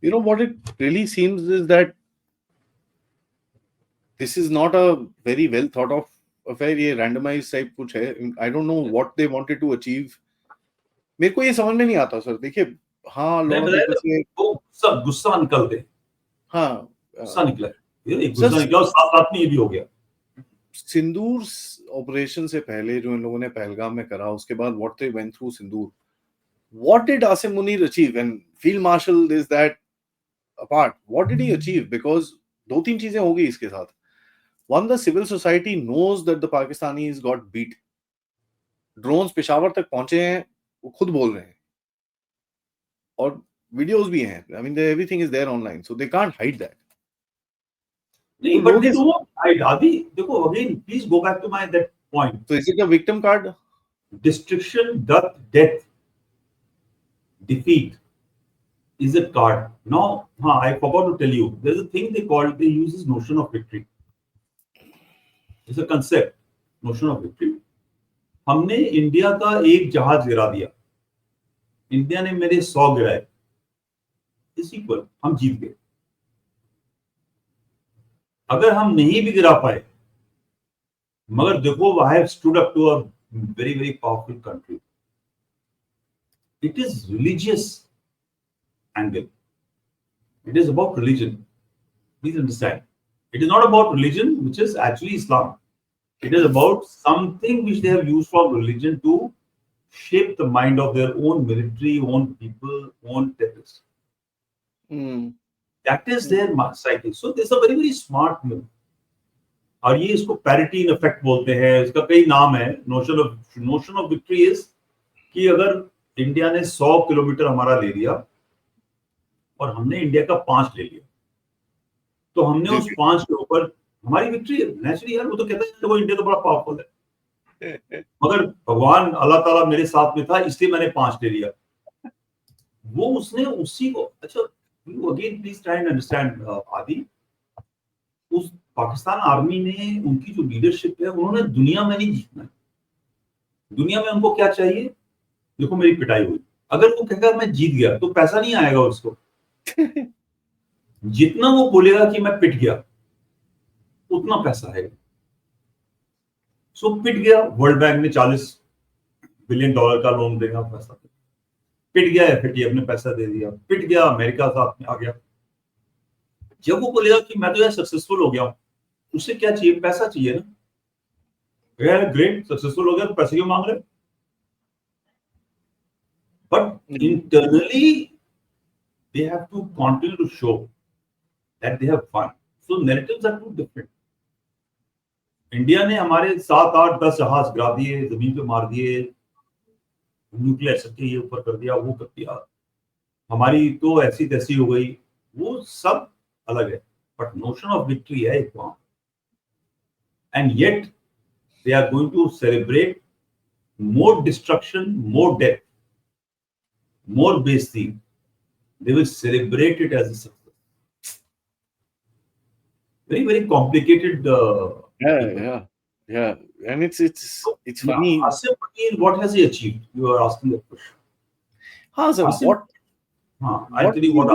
You know what it really seems is that this is not a very well thought of affair. ये randomized type कुछ है. I don't know what they wanted to achieve. मेरे को ये समझ में नहीं आता सर। देखिए, हाँ, लोगों से सब गुस्सा निकलते, हाँ, गुस्सा निकला, ये गुस्सा निकला और साथ में ये भी हो गया। सिंदूर ऑपरेशन से पहले जो इन लोगों ने पहलगाम में करा, उसके बाद what they went through Sindoor, what did Asim Munir achieve and field marshal is that apart, what did he achieve? Because दो तीन चीजें हो गई इसके साथ। One, the civil society knows that the Pakistanis got beat. Drones Peshawar तक पहुंचे हैं, वो खुद बोल रहे हैं, और वीडियोस भी हैं। I mean everything is there online, so they can't hide that. नहीं, but they don't hide. Adi, देखो again, please go back to my that point. So is it a victim card? Destruction, death, defeat is a card. Now, I forgot to tell you. There's a thing they use this notion of victory. It's a concept, notion of victory. हमने India का एक जहाज गिरा दिया, India ने मेरे 100 गिराए, is equal, हम जीत गए। अगर हम नहीं भी गिरा पाए, मगर देखो, I have stood up to a very very powerful country. It is religious angle, it is about religion, please understand. It is not about religion which is actually Islam, it is about something which they have used from religion to shape the mind of their own military, own people, own terrorists. That is their psyche. So this is a very very smart move. और ये इसको parity in effect बोलते हैं, इसका कई नाम है। notion of victory is कि अगर इंडिया ने 100 किलोमीटर हमारा ले लिया और हमने इंडिया का 5 ले लिया, तो हमने उस 5 के ऊपर हमारी विक्ट्री है नेचुरली यार। वो तो कहता है देखो इंडिया तो बड़ा पावरफुल है, मगर भगवान अल्लाह ताला मेरे साथ में था इसलिए मैंने 5 ले लिया। वो उसने उसी को अच्छा you again please try and understand आदि, उस पाकिस्तान आर्मी ने उनकी जो लीडरशिप है उन्होंने दुनिया में नहीं जीतना है। दुनिया में उनको क्या चाहिए, देखो मेरी पिटाई हुई, अगर वो कहेगा मैं जीत गया तो पैसा नहीं आएगा उसको। जितना वो बोलेगा कि मैं पिट गया उतना पैसा आएगा। सो पिट गया, वर्ल्ड बैंक ने $40 बिलियन का लोन देगा, पैसा पिट गया, एफएटीएफ ने पैसा दे दिया, पिट गया, अमेरिका साथ में आ गया। जब वो बोलेगा कि मैं तो यार सक्सेसफुल हो गया हूं, उससे क्या चाहिए, पैसा चाहिए ना। यार ग्रेट सक्सेसफुल हो गया तो पैसे क्यों मांग रहे, but internally they have to continue to show that they have fun. So narratives are too different. India ने हमारे 7, 8, 10 जहाज गिरा दिए, जमीन पे मार दिए, न्यूक्लियर सट्टे ये ऊपर कर दिया, वो कर दिया, हमारी तो ऐसी तैसी हो गई, वो सब अलग है, बट नोशन ऑफ विक्ट्री है एक वहां। And yet they are going to celebrate more destruction, more death, more बेइज्जती। They will celebrate it as a success. Very, very complicated. Yeah. And it's funny. Asim Munir, what has he achieved? You are asking that question. हाँ sir, I'll tell you what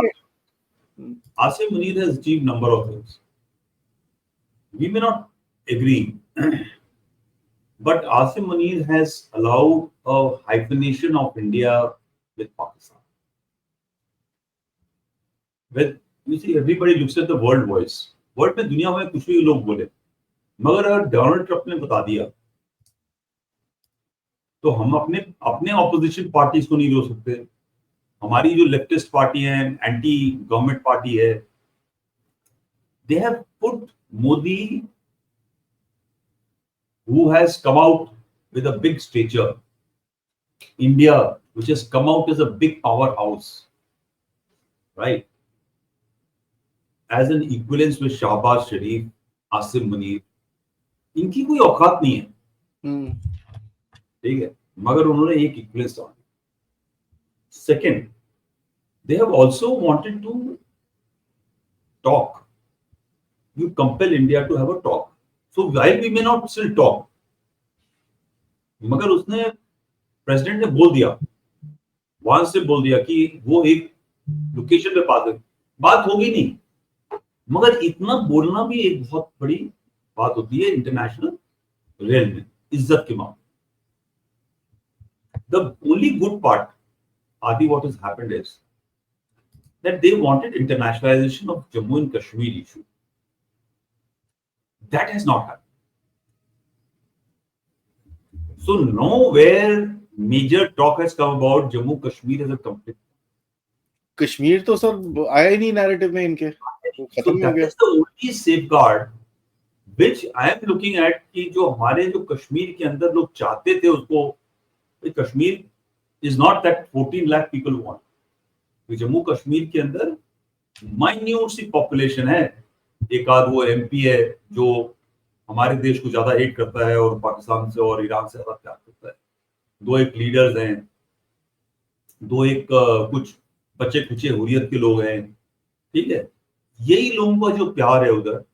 Asim Munir has achieved number of things. We may not agree, but Asim Munir has allowed a hyphenation of India with Pakistan. When you see everybody looks at the world voice, world में दुनिया में कुछ भी लोग बोले, मगर अगर Donald Trump ने बता दिया तो हम अपने ऑपोजिशन पार्टीज को नहीं रोक सकते। हमारी जो लेफ्टिस्ट पार्टी है, एंटी गवर्नमेंट पार्टी है, they have put Modi who has come out with a big stature, India which has come out as a big powerhouse, right, as an equivalence with Shahbaz Sharif, Asim Munir, इनकी कोई औकात नहीं है, ठीक है, मगर उन्होंने एक इक्विवेलेंस डाला। Second, they have also wanted to talk. You compel India to have a talk. So while we may not still talk, मगर उसने प्रेसिडेंट ने बोल दिया, वहां से बोल दिया कि वो एक लोकेशन पे बात होगी नहीं, मगर इतना बोलना भी एक बहुत बड़ी बात होती है इंटरनेशनल रेल में, इज्जत के मामले। The only good part, Adi, what has happened is that they wanted internationalization of Jammu and Kashmir issue. That has not happened. So nowhere major talk has come about Jammu Kashmir as a conflict. Kashmir तो sir आया ही नहीं narrative में इनके, वो खत्म हो गया। That is the only safeguard which I am looking at कि जो हमारे जो कश्मीर के अंदर लोग चाहते थे उसको, Kashmir is not that 14 lakh people want. Jammu Kashmir के अंदर माइन्यूट सी पॉपुलेशन है, एक आध वो एमपी है जो हमारे देश को ज्यादा हेट करता है और पाकिस्तान से और ईरान से ज्यादा प्यार करता है, दो एक लीडर्स हैं, दो एक कुछ बच्चे खुचे हुर्रियत के लोग हैं, ठीक है, यही लोगों का जो प्यार है उधर,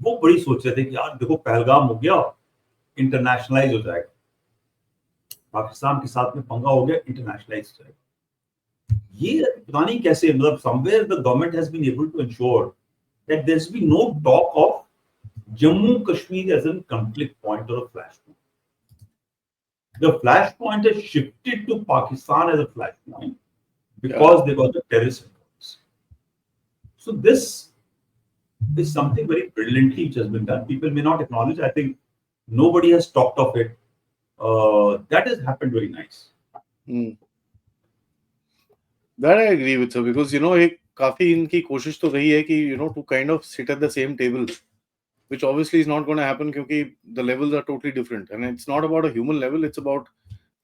वो बड़ी सोच रहे थे कि यार देखो पहलगाम हो गया, इंटरनेशनलाइज हो जाएगा, पाकिस्तान के साथ में पंगा हो गया, इंटरनेशनलाइज हो जाएगा। ये पता नहीं कैसे, मतलब somewhere the government has been able to ensure that there's been no talk of Jammu Kashmir as a conflict point or a flashpoint. The flashpoint has shifted to Pakistan as a flashpoint because they got the terrorist attacks. So this is something very brilliantly which has been done. People may not acknowledge. I think nobody has talked of it. That has happened very nice. That I agree with sir, because एक काफी इनकी कोशिश तो रही है कि to kind of sit at the same table, which obviously is not going to happen क्योंकि the levels are totally different, and it's not about a human level, it's about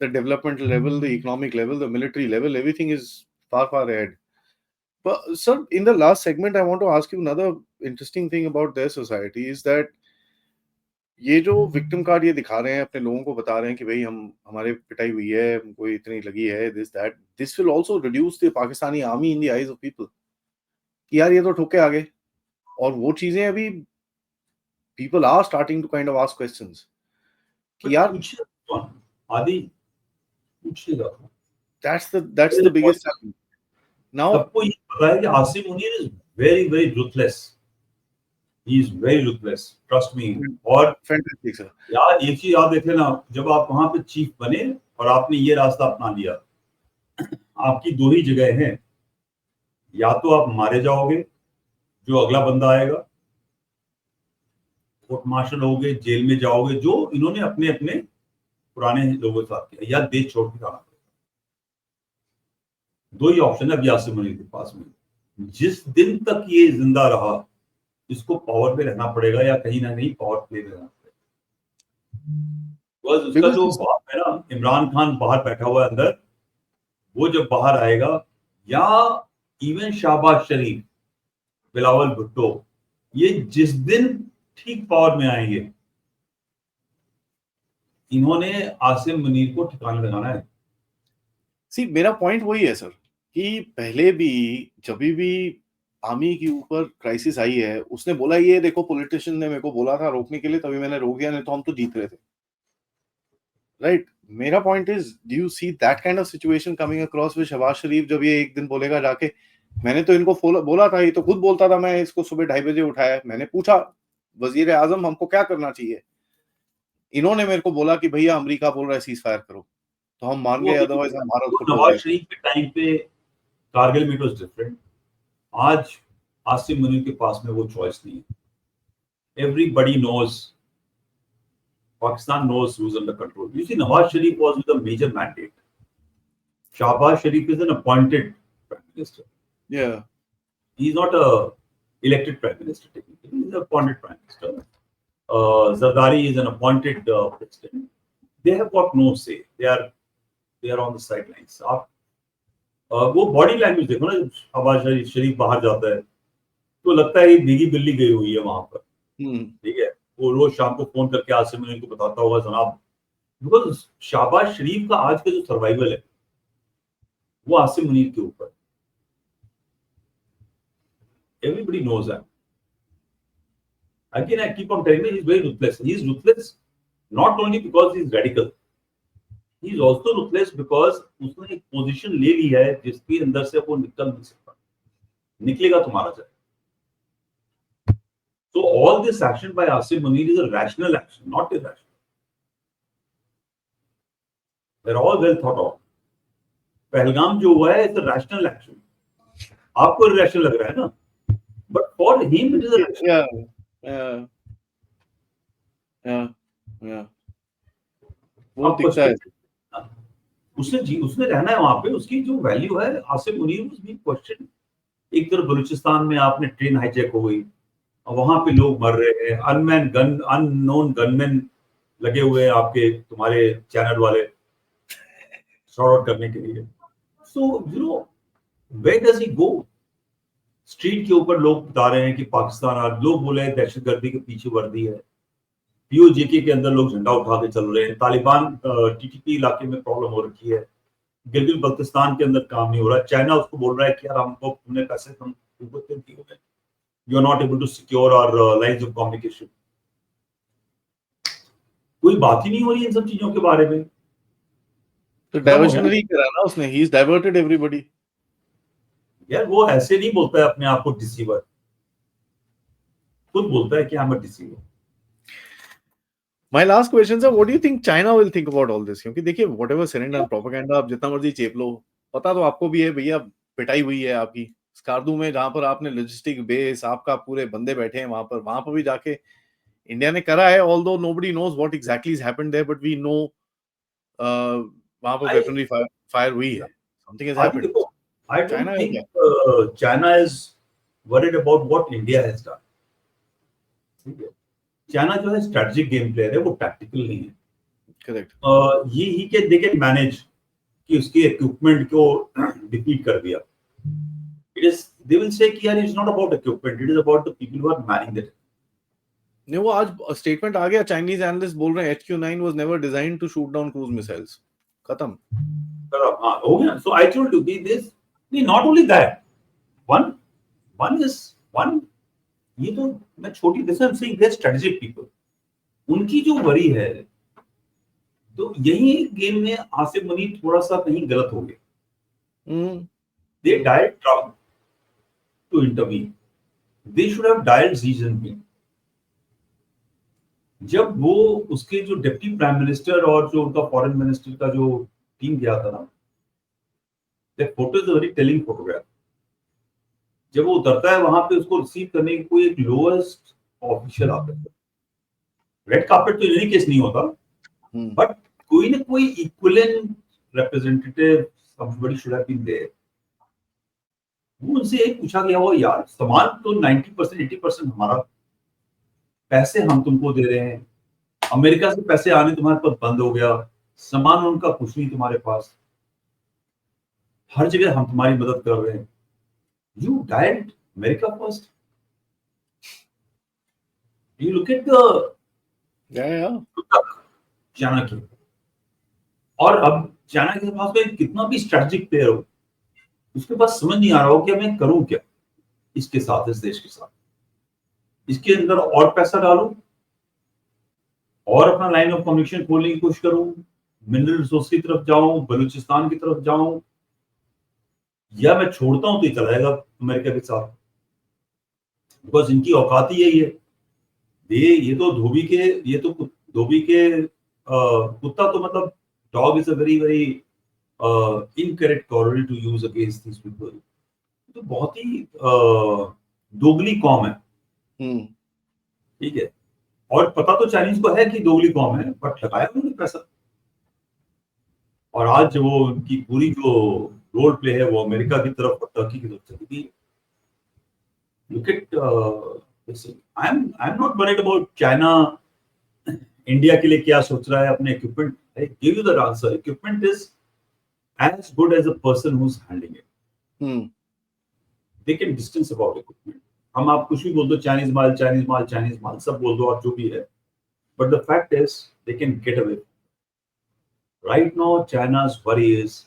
the developmental level, the economic level, the military level, everything is far ahead. But sir, in the last segment I want to ask you another interesting thing about their society is that ये जो victim card ये दिखा रहे हैं, अपने लोगों को बता रहे हैं कि भाई हमारे पिटाई हुई है, हमको इतनी लगी है, this will also reduce the Pakistani army in the eyes of people कि यार ये तो ठोके आगे। और वो चीजें अभी people are starting to kind of ask questions कि यार आदि पूछेगा, that's the biggest challenge now। सबको ये पता है कि Asim Munir is very very ruthless, he is very ruthless, trust me। और fantastic sir, यार एक चीज याद रख लेना, जब आप वहां पे चीफ बने और आपने ये रास्ता अपना लिया, आपकी दो ही जगह हैं, या तो आप मारे जाओगे, जो अगला बंदा आएगा, कोर्ट मार्शल होगे, जेल में जाओगे, जो इन्होंने अपने अपने पुराने लोगों के साथ किया, या देश छोड़ के जाना पड़ेगा। दो ही ऑप्शन है अभी आसिम मुनीर के पास में। जिस दिन तक ये जिंदा रहा, इसको पावर पे रहना पड़ेगा या कहीं ना कहीं पावर प्ले में रहना पड़ेगा। बस उसका जो बाप है ना, इमरान खान बाहर बैठा हुआ है अंदर, वो जब बाहर आएगा, या इवन शहबाज शरीफ, बिलावल भुट्टो, ये जिस दिन ठीक पावर में आएंगे, इन्होंने आसिम मुनीर को ठिकाने लगाना है। सी मेरा पॉइंट वही है सर कि पहले भी जब भी आर्मी के ऊपर क्राइसिस आई है, उसने बोला ये देखो पॉलिटिशियन ने मेरे को बोला था रोकने के लिए, तभी मैंने रोक दिया, नहीं तो हम तो जीत रहे थे, राइट। मेरा point is, do you see that kind of situation coming across with Shahbaz Sharif? जब ये एक दिन बोलेगा जाके, मैंने तो इनको बोला था, ये तो खुद बोलता था, मैं इसको सुबह 2:30 बजे उठाया, मैंने पूछा वजीर आजम हमको क्या करना चाहिए, इन्होंने मेरे को बोला कि भैया अमेरिका बोल रहा है सीज फायर करो, तो हम मान गए, अदरवाइज हम भारत को। नवाज शरीफ के टाइम पे कारगिल में इट वाज डिफरेंट। आज आसिम मुनीर के पास में वो चॉइस नहीं है। Everybody knows, Pakistan knows who's under control. You see, Nawaz Sharif was with a major mandate. Shahbaz Sharif is an appointed prime minister. Yeah. He's not a elected prime minister technically. He's an appointed prime minister. Zardari is an appointed president. They have got no say. They are on the sidelines. आप वो body language देखो ना, शहबाज शरीफ बाहर जाता है तो लगता है ये भीगी बिल्ली गई हुई है वहां पर, ठीक है। वो रोज शाम को फोन करके आसिम मुनीर को बताता होगा जनाब, बिकॉज शहबाज शरीफ का आज का जो सर्वाइवल है वो आसिम मुनीर के ऊपर, everybody knows that. Again, I keep on telling you, he's very ruthless. He's ruthless not only because he's radical, he's also ruthless because उसने एक पोजीशन ले ली है जिसके अंदर से वो निकल नहीं सकता, निकलेगा तो मारा जाए। So all this action by Asim Munir is a rational action, not irrational. They're all well thought of. Pahalgam जो हुआ है it's a rational action. आपको irrational लग रहा है ना, but for him it is a rational. Yeah. वो दिखता है। उसने रहना है वहां पे, उसकी जो वैल्यू है। Asim Munir was being question. एक तरफ बलूचिस्तान में आपने ट्रेन हाईजैक हो गई, वहां पे लोग मर रहे हैं, अननोन गनमैन लगे हुए हैं आपके तुम्हारे चैनल वाले शॉर्ट आउट करने के लिए। So you know where does he go? Street के ऊपर लोग बता रहे हैं कि पाकिस्तान, आज लोग बोले हैं दहशतगर्दी के पीछे वर्दी है, पीओजेके के अंदर लोग झंडा उठा के चल रहे हैं, तालिबान टीटीपी इलाके में प्रॉब्लम हो रखी है, गिलगित बल्तिस्तान के अंदर काम नहीं हो रहा, चाइना उसको बोल रहा है कि यार हमको तुमने पैसे हम you are not able to secure our lines of communication. कोई बात ही नहीं हो रही इन सब चीजों के बारे में। तो डाइवर्शनरी करा ना उसने, he is diverted everybody. यार वो ऐसे नहीं बोलता है अपने आप को डिसीवर, खुद बोलता है कि I'm a deceiver. My last question sir, what do you think China will think about all this? क्योंकि देखिए whatever surrender propaganda आप जितना मर्जी चेप लो, पता तो आपको भी है भैया पिटाई हुई है आपकी स्कार्दू में, जहां पर आपने लॉजिस्टिक बेस, आपका पूरे बंदे बैठे हैं वहां पर भी जाके इंडिया ने करा है, although nobody knows what exactly has happened there, but we know वहां पर weaponry fire हुई है, something has happened. I don't think China is worried about what India has done. China जो है स्ट्रेटेजिक गेम प्लेयर है, वो tactical नहीं है। Correct. He can they can manage कि उसके इक्विपमेंट को डिफीट कर दिया, It is, they will say कि यार it's not about equipment, it is about the people who are manning it. नहीं, वो आज स्टेटमेंट आ गया, चाइनीज एनालिस्ट बोल रहे हैं HQ9 was never designed to shoot down cruise missiles. खत्म. हाँ, हो गया. So I told you this, not only that, one is ये तो मैं छोटी, this I'm saying they're strategic people. उनकी जो वरी है, तो यही गेम में आसिफ मुनीर थोड़ा सा कहीं गलत हो गया. They dialed Trump to intervene. They should have dialed Xi Jinping. जब वो उसके जो डिप्टी प्राइम मिनिस्टर और जो उनका फॉरेन मिनिस्टर का जो टीम गया था ना, that photo is a very telling photograph. जब वो उतरता है वहां पे, उसको रिसीव करने की कोई एक लोएस्ट ऑफिशियल आता है. रेड कार्पेट तो इन एनी केस नहीं होता, बट कोई ना कोई equivalent representative somebody should have been there. वो उनसे एक पूछा गया, वो यार सामान तो 90% 80% हमारा, पैसे हम तुमको दे रहे हैं, अमेरिका से पैसे आने तुम्हारे पास बंद हो गया, सामान उनका कुछ नहीं तुम्हारे पास, हर जगह हम तुम्हारी मदद कर रहे हैं. You dialed America first. You look at the China की, और अब चाइना के पास में कितना भी स्ट्रेटेजिक प्लेयर हो, उसके पास समझ नहीं आ रहा हो कि मैं करूं क्या इसके साथ, इस देश के साथ. इसके अंदर और पैसा डालूं और अपना लाइन ऑफ कम्युनिकेशन खोलने की कोशिश करूं, मिनरल रिसोर्स की तरफ जाऊं, बलूचिस्तान की तरफ जाऊं, या मैं छोड़ता हूं तो ये चला जाएगा अमेरिका के साथ. बिकॉज इनकी औकात ही यही है. ये तो धोबी के कुत्ता तो मतलब dog is a very very incorrect cordial to use against this people. तो बहुत ही दोगली कौम है. ठीक है, और पता तो चाइनीज को है कि दोगली कौम है, बट लगाया उन्होंने पैसा. और आज वो उनकी पूरी जो रोल प्ले है वो अमेरिका की तरफ और टर्की की तरफ चली गई. Look at I'm not worried about China. India के लिए क्या सोच रहा है अपने equipment. I give you the answer. Equipment is as good as a person who's handling it. They can distance about equipment. हम आप कुछ भी बोल दो, चाइनीज माल सब बोल दो, और जो भी है, but the fact is they can get away. Right now China's worry is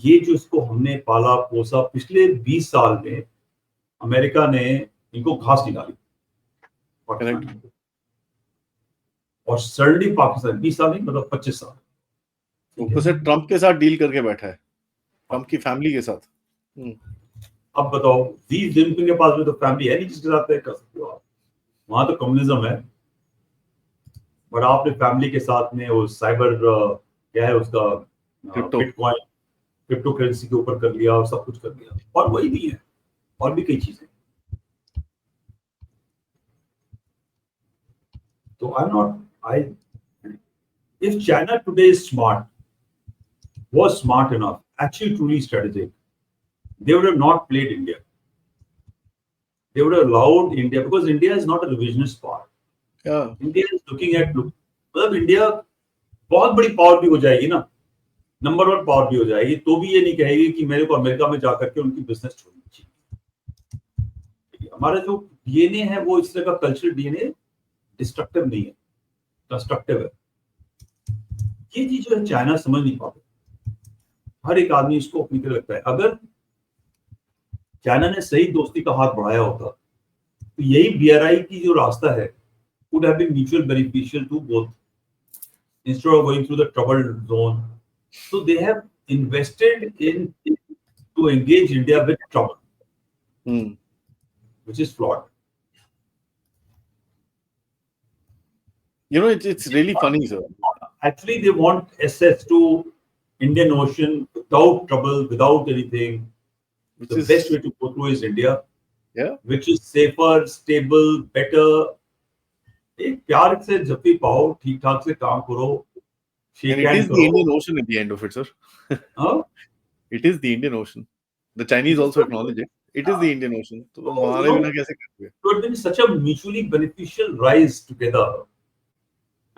ये जो इसको हमने पाला पोसा पिछले 20 साल में, अमेरिका ने इनको घास निकाली और सडनली पाकिस्तान 20 साल नहीं मतलब 25 साल ऊपर से ट्रंप के साथ डील करके बैठा है, ट्रंप की फैमिली के साथ. अब बताओ, शी जिनपिंग के पास में तो फैमिली है नहीं जिसके साथ कर सकते हो आप. वहां तो कम्युनिज्म है, बट आपने फैमिली के साथ में वो साइबर क्या है उसका, बिटकॉइन क्रिप्टो करेंसी के ऊपर कर लिया और सब कुछ कर लिया. और वही नहीं है, और भी कई चीजें. तो if China today is was smart enough, actually truly strategic, they would have not played India. They would have allowed India, because India is not a revisionist power. Yeah. India is looking at, मतलब India बहुत बड़ी power भी हो जाएगी ना, number 1 power भी हो जाएगी, तो भी ये नहीं कहेगी कि मेरे को अमेरिका में जाकर के उनकी बिजनेस छोड़नी चाहिए. हमारा जो डीएनए है वो इस तरह का कल्चरल डीएनए डिस्ट्रक्टिव नहीं है, कंस्ट्रक्टिव है. ये चीज जो है चाइना समझ नहीं पाता. हर एक आदमी इसको अपनी तरह लगता है. अगर चाइना ने सही दोस्ती का हाथ बढ़ाया होता तो यही बीआरआई की जो रास्ता है would have been mutual beneficial to both, instead of going through the troubled zone. So they have invested in to engage India with trouble, which is flawed. You know, it's really funny, sir. Actually, they want access to Indian Ocean without trouble, without anything. The best way to go through is India. Yeah. Which is safer, stable, better. एक प्यार से जब भी पाओ, ठीक ठाक से काम करो. And it is the Indian Ocean at the end of it, sir. Huh? It is the Indian Ocean. The Chinese also acknowledge it. It is the Indian Ocean. तो हमारे बिना कैसे करेंगे? So it been such a mutually beneficial rise together.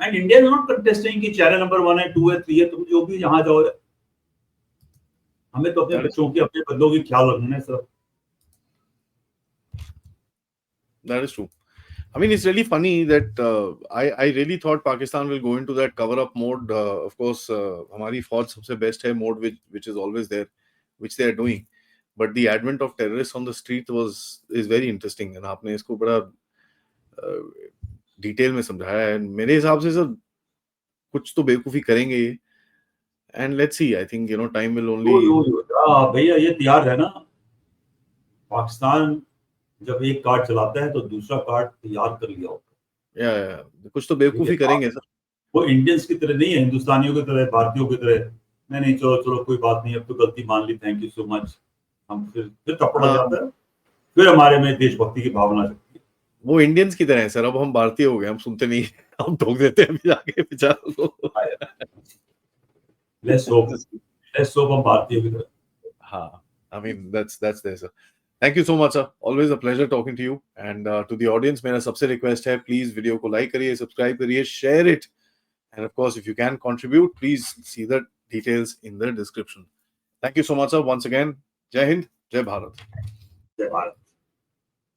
And India is not contesting कि China number 1 है, 2 है, 3 है, तुम जो भी यहाँ जाओ. हमें तो अपने That is बच्चों की, अपने बंदों की ख्याल रखना है sir. that is true. I mean, it's really funny that I really thought Pakistan will go into that cover up mode. Of course, हमारी फौज सबसे best है mode which is always there, which they are doing. But the advent of terrorists on the street is very interesting, and आपने इसको बड़ा detail में समझाया है। मेरे हिसाब से सर कुछ तो बेवकूफी करेंगे ये, and let's see. I think time will only. भैया ये तैयार है ना, पाकिस्तान जब एक कार्ड चलाता है तो दूसरा कार्ड तैयार कर लिया होता या कुछ तो बेवकूफी है। करेंगे सर। वो इंडियंस की तरह नहीं है, हिंदुस्तानियों की तरह, भारतीयों की तरह नहीं नहीं चलो चलो कोई बात नहीं, अब तो गलती मान ली, थैंक यू सो मच, हम फिर थप्पड़ लग जाता है, फिर हमारे में देशभक्ति की भावना जगती है। वो इंडियंस की तरह है सर। अब हम भारतीय हो गए, हम सुनते नहीं, हम ठोक देते हैं जाके बेचारों को। लेट्स होप हम भारतीयों की तरह। हाँ, I mean that's there sir. Thank you so much sir. Always a pleasure talking to you. And to the audience, मेरा सबसे रिक्वेस्ट है, प्लीज वीडियो को लाइक करिए, सब्सक्राइब करिए, share it, and of course if you can contribute, please see the details in the description. Thank you so much sir once again. Jai Hind, Jai Bharat. जय भारत।